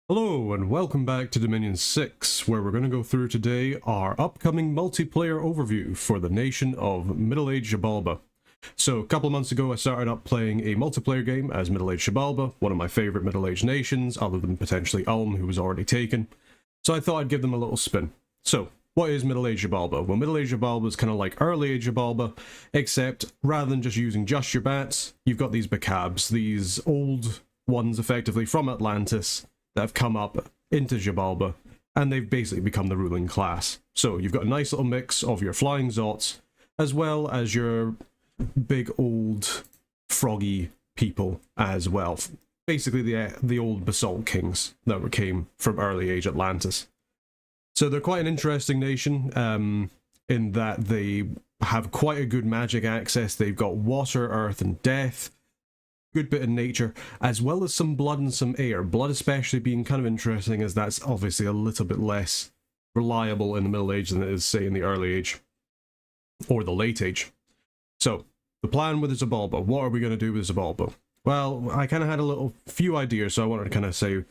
Hello and welcome back to Dominion 6, where we're going to go through today our upcoming multiplayer overview for the nation of MA Xibalba. So a couple of months ago I started up playing a multiplayer game as MA Xibalba, one of my favourite middle-aged nations, other than potentially Ulm, who was already taken. So I thought I'd give them a little spin. So, what is MA Xibalba? Well, MA Xibalba is kind of like early age Xibalba, except rather than just using just your bats, you've got these Bacabs, these old ones effectively from Atlantis, that have come up into Xibalba, and they've basically become the ruling class. So you've got a nice little mix of your flying Zots, as well as your big old froggy people as well. Basically the old basalt kings that came from early age Atlantis. So they're quite an interesting nation, in that they have quite a good magic access. They've got water, earth, and death. Good bit of nature, as well as some blood and some air. Blood especially being kind of interesting, as that's obviously a little bit less reliable in the Middle Age than it is, say, in the Early Age or the Late Age. So, the plan with the Xibalba. What are we going to do with Xibalba? Well, I kind of had a few ideas, so I wanted to kind of say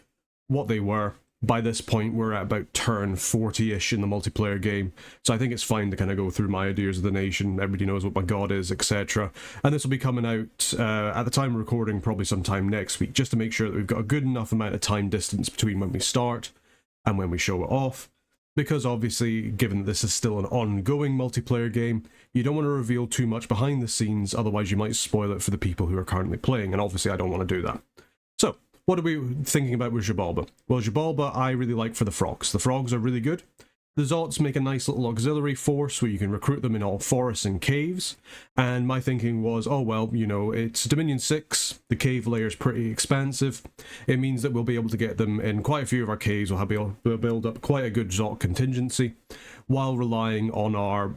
what they were. By this point, we're at about turn 40-ish in the multiplayer game, so I think it's fine to kind of go through my ideas of the nation. Everybody knows what my god is, etc. And this will be coming out, at the time of recording, probably sometime next week, just to make sure that we've got a good enough amount of time distance between when we start and when we show it off. Because obviously, given that this is still an ongoing multiplayer game, you don't want to reveal too much behind the scenes, otherwise you might spoil it for the people who are currently playing, and obviously I don't want to do that. So, what are we thinking about with Xibalba? Well, Xibalba I really like for the frogs. The frogs are really good. The Zots make a nice little auxiliary force where you can recruit them in all forests and caves. And my thinking was, oh well, you know, it's Dominion 6, the cave layer is pretty expansive. It means that we'll be able to get them in quite a few of our caves. We'll build up quite a good Zot contingency, while relying on our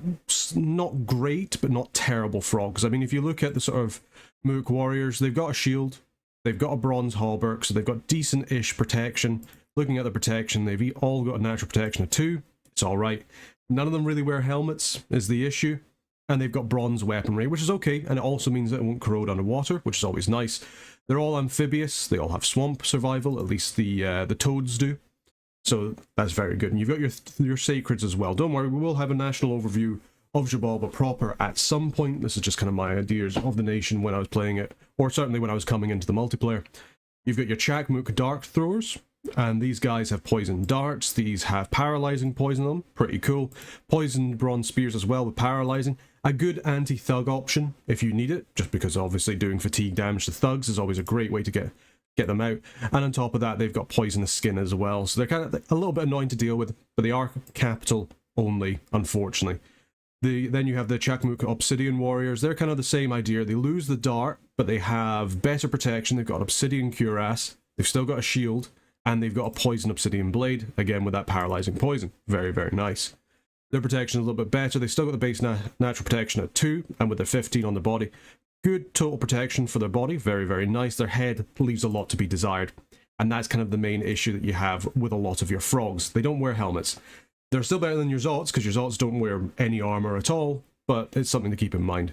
not great, but not terrible frogs. I mean, if you look at the sort of Mook warriors, they've got a shield. They've got a bronze hauberk, so they've got decent-ish protection. Looking at the protection, they've all got a natural protection of 2. It's alright. None of them really wear helmets, is the issue. And they've got bronze weaponry, which is okay, and it also means that it won't corrode underwater, which is always nice. They're all amphibious. They all have swamp survival, at least the toads do. So that's very good. And you've got your sacreds as well. Don't worry, we will have a national overview of Xibalba proper at some point. This is just kind of my ideas of the nation when I was playing it, or certainly when I was coming into the multiplayer. You've got your Chakmook dart throwers, and these guys have poison darts. These have paralyzing poison on them, pretty cool. Poisoned bronze spears as well with paralyzing. A good anti-thug option if you need it, just because obviously doing fatigue damage to thugs is always a great way to get them out. And on top of that, they've got poisonous skin as well, so they're kind of a little bit annoying to deal with, but they are capital only, unfortunately. Then you have the Chakmook Obsidian Warriors. They're kind of the same idea. They lose the dart, but they have better protection. They've got Obsidian Cuirass. They've still got a shield, and they've got a Poison Obsidian Blade, again with that paralyzing poison. Very, very nice. Their protection is a little bit better. They've still got the base natural protection at 2, and with their 15 on the body. Good total protection for their body. Very, very nice. Their head leaves a lot to be desired. And that's kind of the main issue that you have with a lot of your frogs. They don't wear helmets. They're still better than your Zots, because your Zots don't wear any armor at all, but it's something to keep in mind.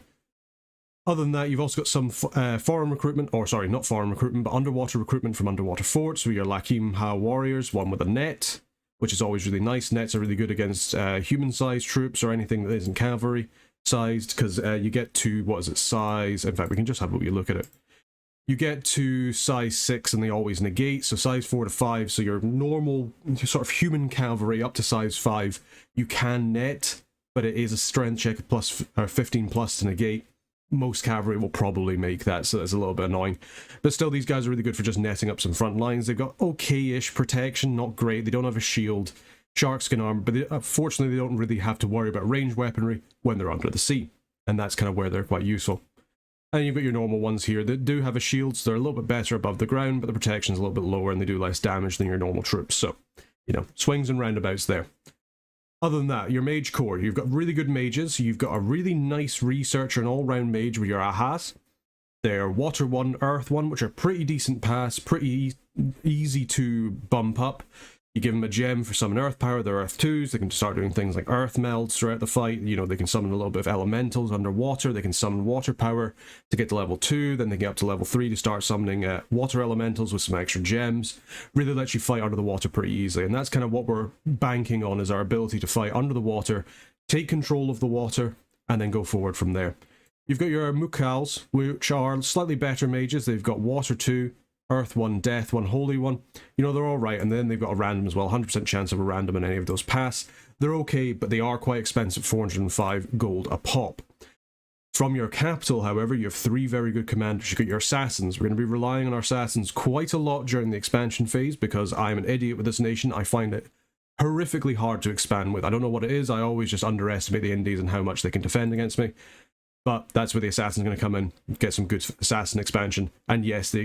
Other than that, you've also got some foreign recruitment, or sorry, not foreign recruitment, but underwater recruitment from underwater forts, with your Lakim Ha warriors, one with a net, which is always really nice. Nets are really good against human-sized troops or anything that isn't cavalry-sized, because you get to, what is it, size, in fact, we can just have a look at it. You get to size 6 and they always negate, so size 4 to 5, so your normal sort of human cavalry up to size 5, you can net, but it is a strength check plus 15 plus to negate. Most cavalry will probably make that, so that's a little bit annoying. But still, these guys are really good for just netting up some front lines. They've got okay-ish protection, not great. They don't have a shield, shark skin armor, but fortunately they don't really have to worry about ranged weaponry when they're under the sea. And that's kind of where they're quite useful. And you've got your normal ones here that do have a shield, so they're a little bit better above the ground, but the protection's a little bit lower and they do less damage than your normal troops. So, you know, swings and roundabouts there. Other than that, your mage core, you've got really good mages. You've got a really nice researcher and all-round mage with your Ahas. They're water 1, earth 1, which are pretty decent pass, pretty easy to bump up. You give them a gem for summon earth power, they're earth 2s, they can start doing things like earth melds throughout the fight, you know, they can summon a little bit of elementals underwater, they can summon water power to get to level 2, then they get up to level 3 to start summoning water elementals with some extra gems. Really lets you fight under the water pretty easily, and that's kind of what we're banking on, is our ability to fight under the water, take control of the water, and then go forward from there. You've got your Mukals, which are slightly better mages. They've got water 2, earth 1, death 1, holy 1. You know, they're all right, and then they've got a random as well, 100% chance of a random in any of those pass. They're okay, but they are quite expensive, 405 gold a pop. From your capital, however, you have 3 very good commanders. You've got your assassins. We're going to be relying on our assassins quite a lot during the expansion phase, because I'm an idiot with this nation. I find it horrifically hard to expand with. I don't know what it is, I always just underestimate the indies and how much they can defend against me. But that's where the assassin's going to come in, get some good assassin expansion. And yes, the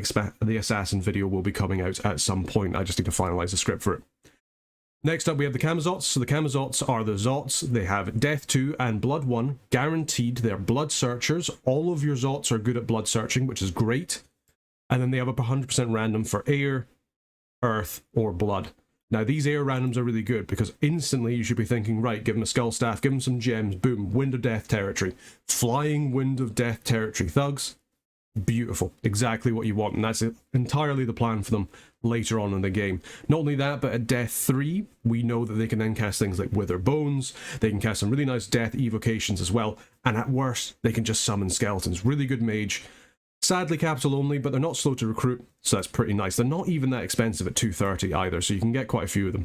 assassin video will be coming out at some point. I just need to finalize the script for it. Next up, we have the Camazots. So the Camazots are the Zots. They have Death 2 and Blood 1. Guaranteed, they're Blood Searchers. All of your Zots are good at Blood Searching, which is great. And then they have a 100% random for Air, Earth, or Blood. Now, these air randoms are really good, because instantly you should be thinking, right, give them a skull staff, give them some gems, boom, Wind of Death territory. Flying Wind of Death territory thugs. Beautiful. Exactly what you want, and that's entirely the plan for them later on in the game. Not only that, but at Death 3, we know that they can then cast things like Wither Bones, they can cast some really nice Death evocations as well, and at worst, they can just summon skeletons. Really good mage. Sadly capital only, but they're not slow to recruit, so that's pretty nice. They're not even that expensive at 230 either, so you can get quite a few of them.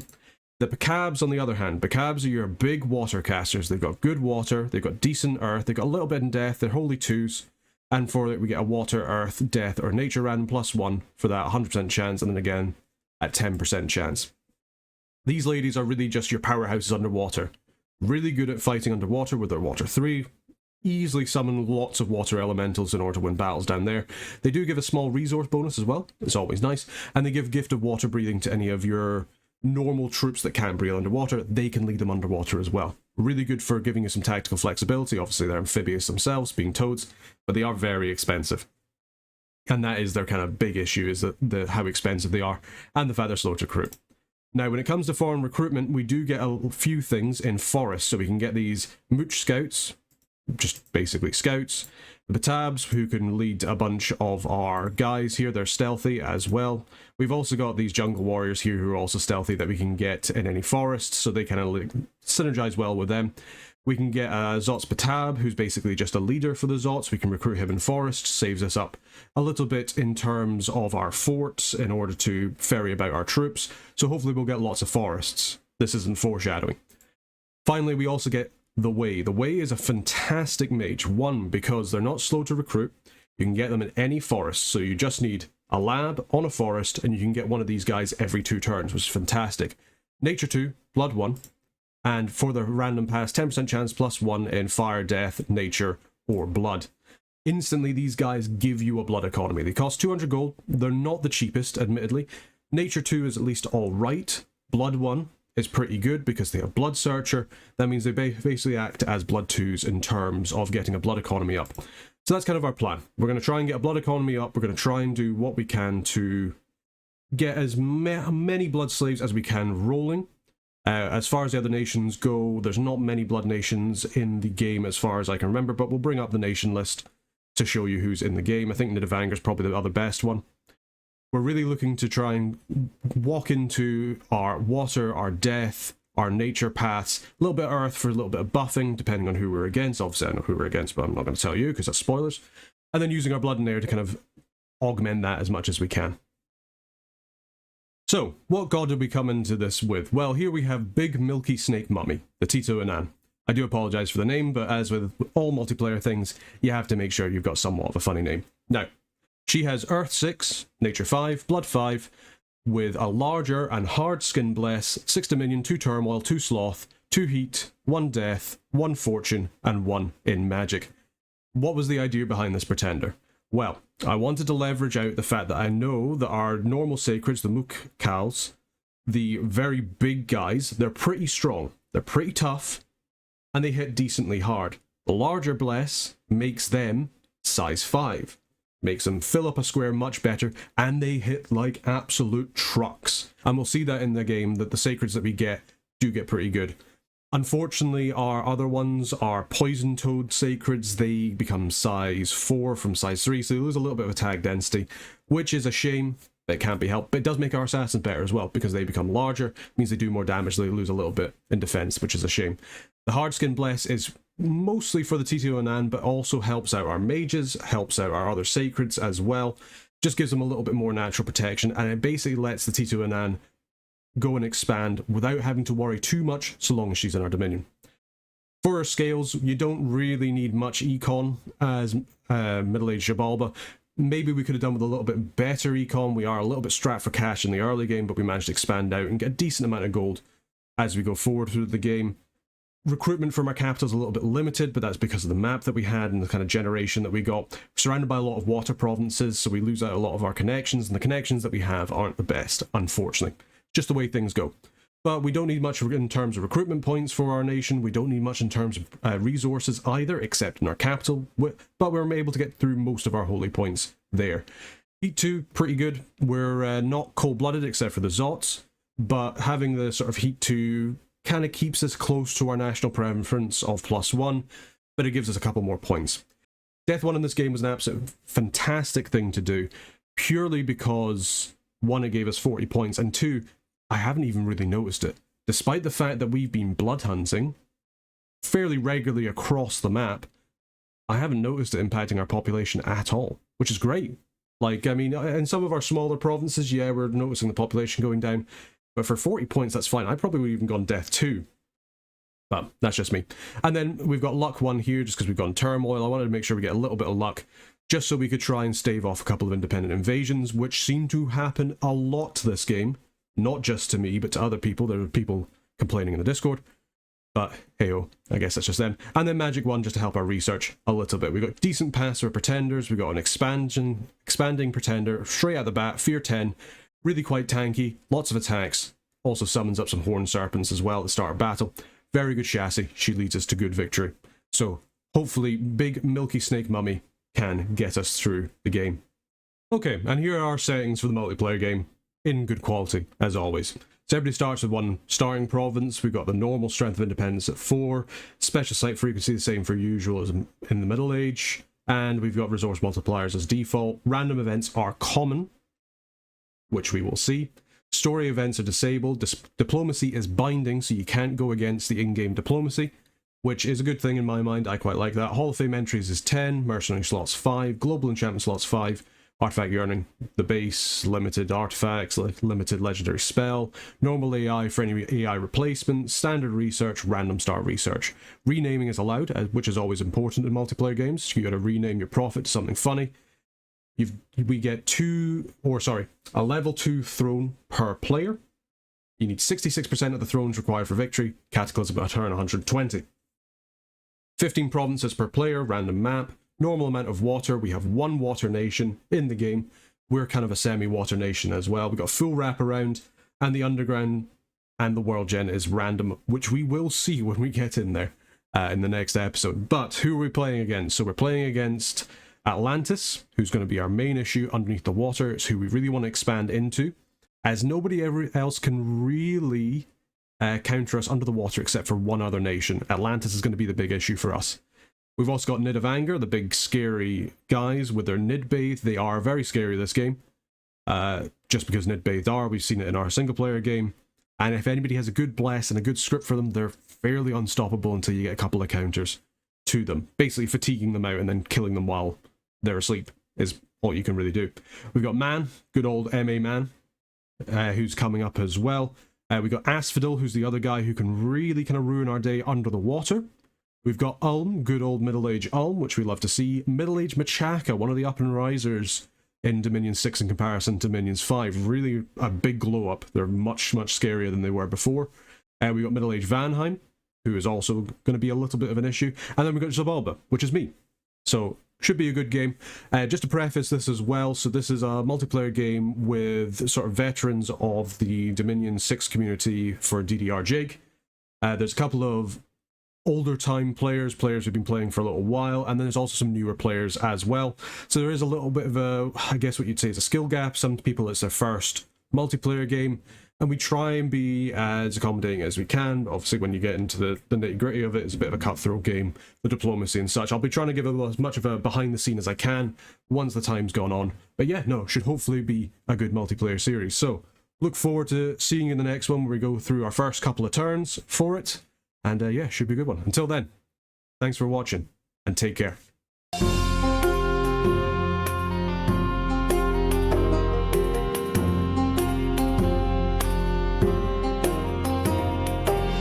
The Bacabs, on the other hand, Bacabs are your big water casters. They've got good water, they've got decent earth, they've got a little bit in death, they're holy 2s, and for it we get a water, earth, death, or nature random +1 for that 100% chance, and then again at 10% chance. These ladies are really just your powerhouses underwater. Really good at fighting underwater with their water 3. Easily summon lots of water elementals in order to win battles down there. They do give a small resource bonus as well, it's always nice, and they give gift of water breathing to any of your normal troops that can't breathe underwater. They can lead them underwater as well. Really good for giving you some tactical flexibility. Obviously they're amphibious themselves, being toads, but they are very expensive. And that is their kind of big issue, is that how expensive they are, and the fact they're slow to recruit. Now, when it comes to foreign recruitment, we do get a few things in forest, so we can get these Mooch Scouts, just basically scouts. The Batabs, who can lead a bunch of our guys here, they're stealthy as well. We've also got these jungle warriors here who are also stealthy that we can get in any forest, so they kind of synergize well with them. We can get Zots Batab, who's basically just a leader for the Zots. We can recruit him in forest, saves us up a little bit in terms of our forts in order to ferry about our troops, so hopefully we'll get lots of forests. This isn't foreshadowing. Finally, we also get the Way. The Way is a fantastic mage. One, because they're not slow to recruit. You can get them in any forest, so you just need a lab on a forest, and you can get one of these guys every 2 turns, which is fantastic. Nature 2, Blood 1, and for the random pass, 10% chance +1 in Fire, Death, Nature, or Blood. Instantly, these guys give you a blood economy. They cost 200 gold. They're not the cheapest, admittedly. Nature 2 is at least alright. Blood 1 is pretty good because they have Blood Searcher. That means they basically act as Blood 2s in terms of getting a blood economy up. So that's kind of our plan. We're going to try and get a blood economy up. We're going to try and do what we can to get as many blood slaves as we can rolling. As far as the other nations go, there's not many blood nations in the game as far as I can remember, but we'll bring up the nation list to show you who's in the game. I think Nidavangar is probably the other best one. We're really looking to try and walk into our water, our death, our nature paths, a little bit of earth for a little bit of buffing, depending on who we're against. Obviously, I know who we're against, but I'm not going to tell you because that's spoilers. And then using our blood and air to kind of augment that as much as we can. So, what god did we come into this with? Well, here we have Big Milky Snake Mummy, the Tito Inan. I do apologise for the name, but as with all multiplayer things, you have to make sure you've got somewhat of a funny name. Now, she has Earth 6, Nature 5, Blood 5, with a larger and hard skin bless, 6 Dominion, 2 Turmoil, 2 Sloth, 2 Heat, 1 Death, 1 Fortune, and 1 in Magic. What was the idea behind this pretender? Well, I wanted to leverage out the fact that I know that our normal sacreds, the Mukals, the very big guys, they're pretty strong, they're pretty tough, and they hit decently hard. The larger bless makes them size 5. makes them fill up a square much better, and they hit like absolute trucks. And we'll see that in the game, that the sacreds that we get do get pretty good. Unfortunately, our other ones are poison toad sacreds. They become size 4 from size 3, so they lose a little bit of attack density, which is a shame. It can't be helped, but it does make our assassins better as well, because they become larger, means they do more damage, they lose a little bit in defense, which is a shame. The Hardskin Bless is mostly for the Tito Anan, but also helps out our mages, helps out our other sacreds as well. Just gives them a little bit more natural protection, and it basically lets the Tito Anan go and expand without having to worry too much, so long as she's in our dominion. For our scales, you don't really need much econ as middle-aged Xibalba. Maybe we could have done with a little bit better econ. We are a little bit strapped for cash in the early game, but we managed to expand out and get a decent amount of gold as we go forward through the game. Recruitment from our capital is a little bit limited, but that's because of the map that we had and the kind of generation that we got. We're surrounded by a lot of water provinces, so we lose out a lot of our connections, and the connections that we have aren't the best, unfortunately. Just the way things go. But we don't need much in terms of recruitment points for our nation. We don't need much in terms of resources either, except in our capital. But we're able to get through most of our holy points there. Heat 2, pretty good. We're not cold-blooded except for the Zots, but having the sort of Heat 2 kind of keeps us close to our national preference of +1, but it gives us a couple more points. Death 1 in this game was an absolute fantastic thing to do, purely because 1, it gave us 40 points, and 2, I haven't even really noticed it. Despite the fact that we've been blood hunting fairly regularly across the map, I haven't noticed it impacting our population at all, which is great. Like, I mean, in some of our smaller provinces, yeah, we're noticing the population going down, but for 40 points, that's fine. I probably would have even gone Death 2. But that's just me. And then we've got Luck 1 here, just because we've gone Turmoil. I wanted to make sure we get a little bit of luck, just so we could try and stave off a couple of independent invasions, which seem to happen a lot this game. Not just to me, but to other people. There are people complaining in the Discord. But hey-oh, I guess that's just them. And then Magic 1 just to help our research a little bit. We've got decent pass for Pretenders. We've got an expanding Pretender, straight out the bat, Fear 10. Really quite tanky, lots of attacks. Also summons up some Horned Serpents as well at the start of battle. Very good chassis. She leads us to good victory. So hopefully big Milky Snake Mummy can get us through the game. Okay, and here are our settings for the multiplayer game. In good quality, as always. So everybody starts with 1 starting province. We've got the normal strength of independence at 4, special site frequency the same for usual as in the Middle Age, and we've got resource multipliers as default. Random events are common, which we will see. Story events are disabled. Diplomacy is binding, so you can't go against the in-game diplomacy, which is a good thing in my mind. I quite like that. Hall of Fame entries is 10, mercenary slots 5, global enchantment slots 5, Artifact Yearning, the base, limited artifacts, limited legendary spell, normal AI for any AI replacement, standard research, random star research. Renaming is allowed, which is always important in multiplayer games. You gotta rename your prophet to something funny. We get a level 2 throne per player. You need 66% of the thrones required for victory. Cataclysm a turn 120. 15 provinces per player, random map. Normal amount of water. We have 1 water nation in the game. We're kind of a semi-water nation as well. We've got full wraparound, and the underground and the world gen is random, which we will see when we get in there in the next episode. But who are we playing against? So we're playing against Atlantis, who's going to be our main issue underneath the water. It's who we really want to expand into, as nobody else can really counter us under the water except for 1 other nation. Atlantis is going to be the big issue for us. We've also got Nid of Anger, the big scary guys with their Nid Bathe. They are very scary this game. Just because Nid Bathed are, we've seen it in our single player game. And if anybody has a good bless and a good script for them, they're fairly unstoppable until you get a couple of counters to them. Basically fatiguing them out and then killing them while they're asleep is all you can really do. We've got Man, good old MA Man, who's coming up as well. We've got Asphodel, who's the other guy who can really kind of ruin our day under the water. We've got Ulm, good old middle-aged Ulm, which we love to see. Middle-aged Machaka, one of the up-and-risers in Dominion 6 in comparison to Dominions 5. Really a big glow-up. They're much, much scarier than they were before. We've got middle-aged Vanheim, who is also going to be a little bit of an issue. And then we've got Xibalba, which is me. So, should be a good game. Just to preface this as well, so this is a multiplayer game with sort of veterans of the Dominion 6 community for DDR Jig. There's a couple of older time players who've been playing for a little while, and then there's also some newer players as well. So there is a little bit of a, I guess what you'd say is a skill gap. Some people it's their first multiplayer game, and we try and be as accommodating as we can. Obviously, when you get into the nitty-gritty of it, it's a bit of a cutthroat game, the diplomacy and such. I'll be trying to give as much of a behind-the-scene as I can once the time's gone on. But yeah, no, should hopefully be a good multiplayer series. So, look forward to seeing you in the next one where we go through our first couple of turns for it. And yeah, should be a good one. Until then, thanks for watching, and take care.